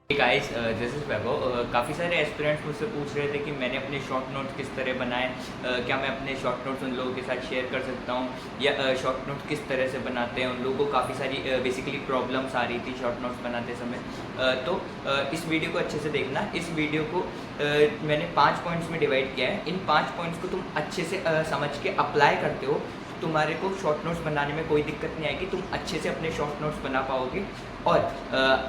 Guys, this is वैभव। काफ़ी सारे aspirants मुझसे पूछ रहे थे कि मैंने अपने शॉर्ट नोट्स किस तरह बनाए, क्या मैं अपने शॉर्ट नोट्स उन लोगों के साथ शेयर कर सकता हूँ, या शॉर्ट नोट्स किस तरह से बनाते हैं। उन लोगों को काफ़ी सारी बेसिकली प्रॉब्लम्स आ रही थी शॉर्ट नोट्स बनाते समय। इस वीडियो को अच्छे से देखना। इस वीडियो को मैंने 5 पॉइंट्स में डिवाइड किया है। इन 5 पॉइंट्स को तुम अच्छे से समझ के अप्लाई करते हो, तुम्हारे को शॉर्ट नोट्स बनाने में कोई दिक्कत नहीं आएगी। तुम अच्छे से अपने शॉर्ट नोट्स बना पाओगे और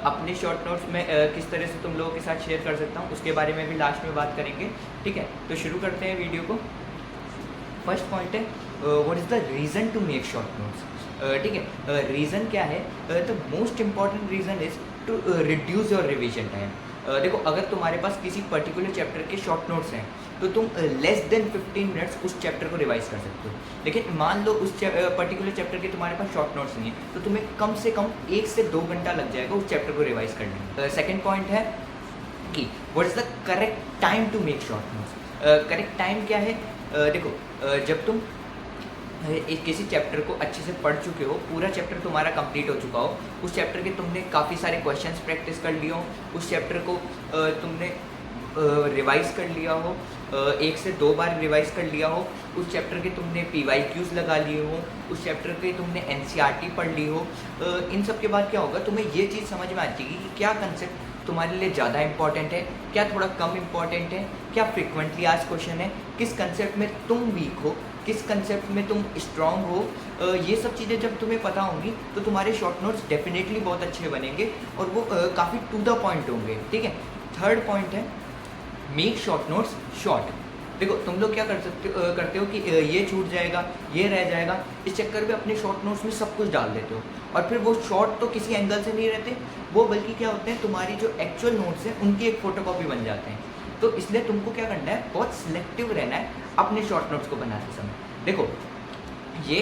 अपने शॉर्ट नोट्स में किस तरह से तुम लोगों के साथ शेयर कर सकता हूँ उसके बारे में भी लास्ट में बात करेंगे। ठीक है, तो शुरू करते हैं वीडियो को। फर्स्ट पॉइंट है, what is the reason to make short notes. ठीक है, रीज़न क्या है? The most important reason is to reduce your revision time. देखो, अगर तुम्हारे पास किसी पर्टिकुलर चैप्टर के शॉर्ट नोट्स हैं तो तुम लेस देन 15 मिनट्स उस चैप्टर को रिवाइज कर सकते हो। लेकिन मान लो उस पर्टिकुलर चैप्टर के तुम्हारे पास शॉर्ट नोट्स नहीं है तो तुम्हें कम से कम 1 से 2 घंटा लग जाएगा उस चैप्टर को रिवाइज करने में। सेकेंड पॉइंट है कि what is the correct time to make short notes. Correct time क्या है? देखो, जब तुम किसी चैप्टर को अच्छे से पढ़ चुके हो, पूरा चैप्टर तुम्हारा कंप्लीट हो चुका हो, उस चैप्टर के तुमने काफ़ी सारे क्वेश्चंस प्रैक्टिस कर लिए हो, उस चैप्टर को तुमने रिवाइज कर लिया हो, 1 से 2 बार रिवाइज कर लिया हो, उस चैप्टर के तुमने PYQs लगा लिए हो, उस चैप्टर के तुमने NCERT पढ़ ली हो, इन सब के बाद क्या होगा, तुम्हें ये चीज़ समझ में आ जाएगी कि क्या कंसेप्ट तुम्हारे लिए ज़्यादा इंपॉर्टेंट है, क्या थोड़ा कम इंपॉर्टेंट है, क्या फ्रिक्वेंटली आज क्वेश्चन है, किस कंसेप्ट में तुम वीक हो, किस कंसेप्ट में तुम स्ट्रांग हो। ये सब चीज़ें जब तुम्हें पता होंगी तो तुम्हारे शॉर्ट नोट्स डेफिनेटली बहुत अच्छे बनेंगे और वो काफ़ी टू द पॉइंट होंगे। ठीक है, थर्ड पॉइंट है मेक शॉर्ट नोट्स शॉर्ट। देखो, तुम लोग क्या करते हो कि ये छूट जाएगा, ये रह जाएगा, इस चक्कर में अपने शॉर्ट नोट्स में सब कुछ डाल देते हो और फिर वो शॉर्ट तो किसी एंगल से नहीं रहते, वो बल्कि क्या होते हैं, तुम्हारी जो एक्चुअल नोट्स हैं उनकी एक फ़ोटोकॉपी बन जाते हैं। तो इसलिए तुमको क्या करना है, बहुत सिलेक्टिव रहना है अपने शॉर्ट नोट्स को बनाते समय। देखो, ये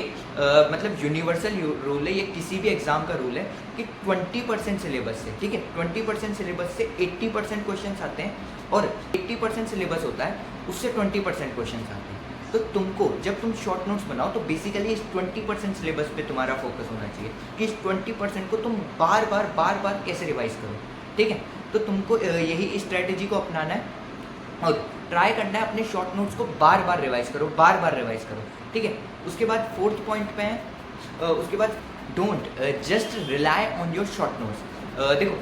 मतलब यूनिवर्सल रूल है, ये किसी भी एग्ज़ाम का रूल है कि 20% सिलेबस से, ठीक है, 20% सिलेबस से 80% क्वेश्चन आते हैं और 80% सिलेबस होता है उससे 20% क्वेश्चन आते हैं। तो तुमको जब तुम शॉर्ट नोट्स बनाओ तो बेसिकली इस 20% सिलेबस पे तुम्हारा फोकस होना चाहिए कि इस 20% को तुम बार बार कैसे रिवाइज करो। ठीक है, तो तुमको यही स्ट्रैटेजी को अपनाना है और ट्राई करना है अपने शॉर्ट नोट्स को बार बार रिवाइज करो। ठीक है, उसके बाद फोर्थ पॉइंट पे है, उसके बाद don't just rely on your short notes. देखो,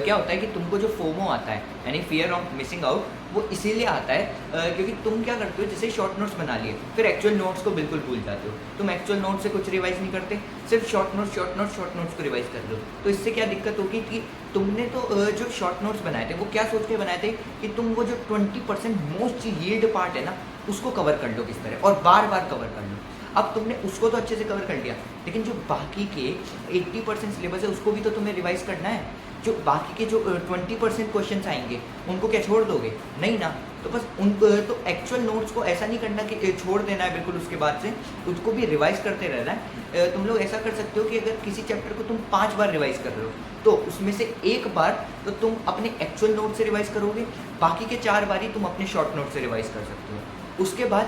क्या होता है कि तुमको जो फोमो आता है, यानी फियर ऑफ मिसिंग आउट, वो इसीलिए आता है क्योंकि तुम क्या करते हो, जैसे शॉर्ट नोट्स बना लिए फिर एक्चुअल नोट्स को बिल्कुल भूल जाते हो। तुम एक्चुअल नोट्स से कुछ रिवाइज नहीं करते, सिर्फ शॉर्ट नोट्स को रिवाइज कर लो। तो इससे क्या दिक्कत होगी कि तुमने तो जो शॉर्ट नोट्स बनाए थे वो क्या सोच के बनाए थे कि तुम वो जो 20% मोस्ट यील्ड पार्ट है ना उसको कवर कर लो किस तरह, और बार बार कवर कर लो। अब तुमने उसको तो अच्छे से कवर कर लिया, लेकिन जो बाकी के 80% सिलेबस है उसको भी तो तुम्हें रिवाइज करना है। जो बाकी के जो 20% क्वेश्चन आएंगे उनको क्या छोड़ दोगे? नहीं ना। तो बस उन तो एक्चुअल नोट्स को ऐसा नहीं करना कि छोड़ देना है बिल्कुल, उसके बाद से उसको भी रिवाइज करते रहना है। तुम लोग ऐसा कर सकते हो कि अगर किसी चैप्टर को तुम 5 बार रिवाइज कर रहे हो तो उसमें से 1 बार तो तुम अपने एक्चुअल नोट से रिवाइज करोगे, बाकी के 4 बार ही तुम अपने शॉर्ट नोट से रिवाइज कर सकते हो। उसके बाद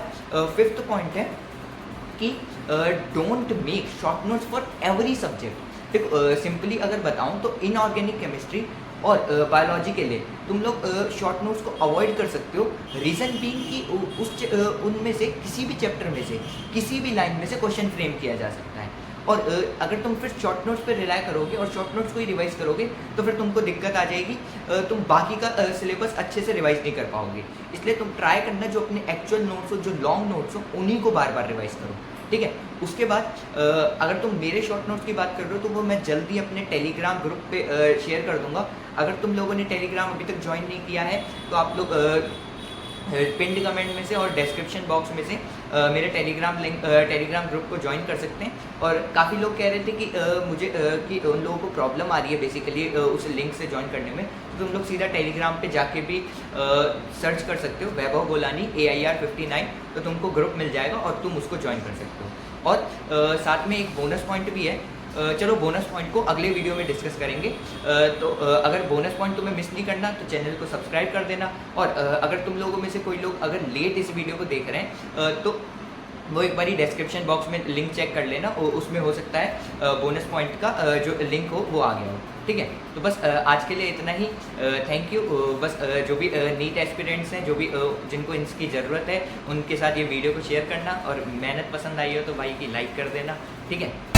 फिफ्थ पॉइंट है कि don't make short notes for every subject. देखो, सिंपली अगर बताऊं तो इनऑर्गेनिक केमिस्ट्री और बायोलॉजी के लिए तुम लोग शॉर्ट नोट्स को अवॉइड कर सकते हो। रीज़न बीइंग कि उनमें से किसी भी चैप्टर में से किसी भी लाइन में से क्वेश्चन फ्रेम किया जा सकता है और अगर तुम फिर शॉर्ट नोट्स पर रिलाई करोगे और शॉर्ट नोट्स को ही रिवाइज करोगे तो फिर तुमको दिक्कत आ जाएगी, तुम बाकी का सिलेबस अच्छे से रिवाइज नहीं कर पाओगे। इसलिए तुम ट्राई करना जो अपने एक्चुअल नोट्स हो, जो लॉन्ग नोट्स हो, उन्हीं को बार बार रिवाइज करो। ठीक है, उसके बाद अगर तुम मेरे शॉर्ट नोट्स की बात कर रहे हो तो वो मैं जल्दी अपने टेलीग्राम ग्रुप पे शेयर कर दूंगा। अगर तुम लोगों ने टेलीग्राम अभी तक ज्वाइन नहीं किया है तो आप लोग पिंड कमेंट में से और डिस्क्रिप्शन बॉक्स में से मेरे टेलीग्राम ग्रुप को ज्वाइन कर सकते हैं। और काफ़ी लोग कह रहे थे कि मुझे कि उन लोगों को प्रॉब्लम आ रही है बेसिकली उस लिंक से ज्वाइन करने में, तो तुम लोग सीधा टेलीग्राम पे जाके भी सर्च कर सकते हो वैभव गोलानी AIR 59, तो तुमको ग्रुप मिल जाएगा और तुम उसको ज्वाइन कर सकते हो। और साथ में एक बोनस पॉइंट भी है, चलो बोनस पॉइंट को अगले वीडियो में डिस्कस करेंगे। अगर बोनस पॉइंट तुम्हें मिस नहीं करना तो चैनल को सब्सक्राइब कर देना। और अगर तुम लोगों में से कोई लोग अगर लेट इस वीडियो को देख रहे हैं तो वो एक बारी डिस्क्रिप्शन बॉक्स में लिंक चेक कर लेना, उसमें हो सकता है बोनस पॉइंट का जो लिंक हो वो आ गया हो। ठीक है। तो बस आज के लिए इतना ही। Thank you. बस जो भी नीट एस्पिरेंट्स हैं, जो भी जिनको इसकी ज़रूरत है, उनके साथ ये वीडियो को शेयर करना, और मेहनत पसंद आई हो तो भाई की लाइक कर देना, ठीक है।